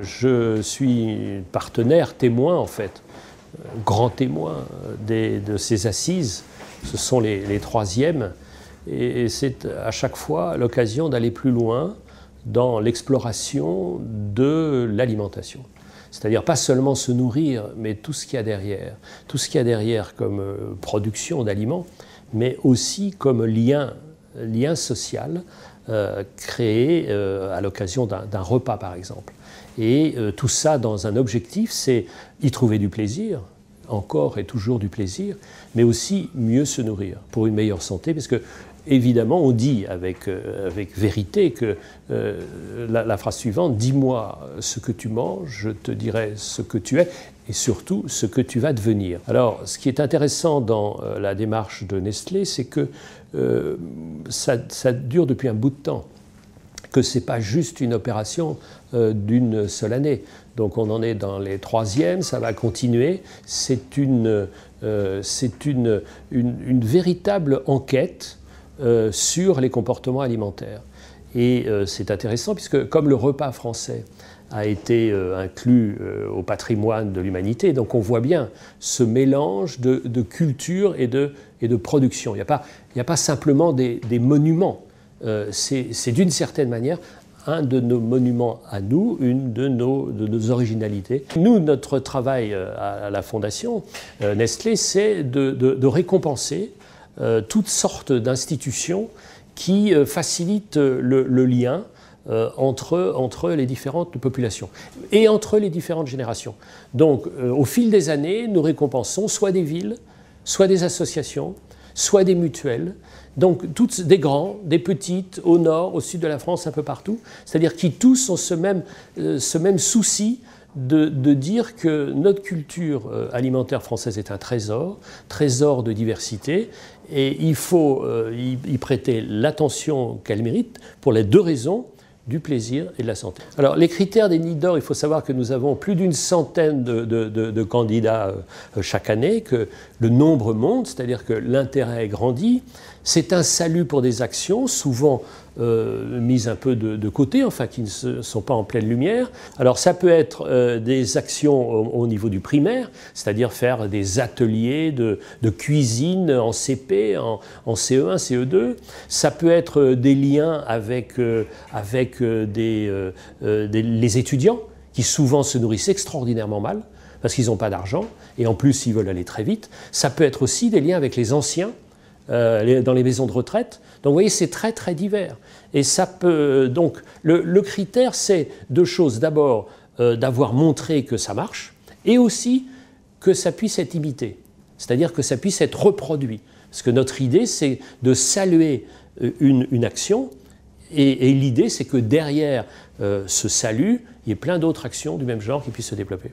Je suis partenaire, témoin en fait, grand témoin de ces assises. Ce sont les troisièmes et c'est à chaque fois l'occasion d'aller plus loin dans l'exploration de l'alimentation. C'est-à-dire pas seulement se nourrir, mais tout ce qu'il y a derrière. Tout ce qu'il y a derrière comme production d'aliments, mais aussi comme lien social créé à l'occasion d'un repas par exemple. Et tout ça dans un objectif, c'est y trouver du plaisir, encore et toujours du plaisir, mais aussi mieux se nourrir pour une meilleure santé, parce que évidemment on dit avec vérité que la phrase suivante, dis-moi ce que tu manges, je te dirai ce que tu es et surtout ce que tu vas devenir. Alors ce qui est intéressant dans la démarche de Nestlé, c'est que ça dure depuis un bout de temps, que ce n'est pas juste une opération d'une seule année. Donc on en est dans les troisièmes, ça va continuer. C'est une véritable enquête sur les comportements alimentaires. Et c'est intéressant puisque comme le repas français a été inclus au patrimoine de l'humanité, donc on voit bien ce mélange de culture et de production. Il n'y a pas simplement des monuments. C'est d'une certaine manière un de nos monuments à nous, une de nos originalités. Nous, notre travail à la Fondation Nestlé, c'est de récompenser toutes sortes d'institutions qui facilitent le lien entre les différentes populations et entre les différentes générations. Donc, au fil des années, nous récompensons soit des villes, soit des associations, soit des mutuelles, donc toutes des grands, des petites, au nord, au sud de la France, un peu partout, c'est-à-dire qui tous ont ce même souci de dire que notre culture alimentaire française est un trésor de diversité, et il faut y prêter l'attention qu'elle mérite pour les deux raisons, du plaisir et de la santé. Alors les critères des Nids d'Or, il faut savoir que nous avons plus d'une centaine de candidats chaque année, que le nombre monte, c'est-à-dire que l'intérêt grandit. C'est un salut pour des actions souvent mises un peu de côté, enfin qui ne sont pas en pleine lumière. Alors ça peut être des actions au niveau du primaire, c'est-à-dire faire des ateliers de cuisine en CP, en CE1, CE2. Ça peut être des liens avec les étudiants qui souvent se nourrissent extraordinairement mal parce qu'ils n'ont pas d'argent et en plus ils veulent aller très vite. Ça peut être aussi des liens avec les anciens dans les maisons de retraite. Donc vous voyez, c'est très très divers. Et ça peut donc le critère, c'est deux choses. D'abord, d'avoir montré que ça marche, et aussi que ça puisse être imité, c'est-à-dire que ça puisse être reproduit. Parce que notre idée, c'est de saluer une action, et l'idée, c'est que derrière ce salut, il y ait plein d'autres actions du même genre qui puissent se développer.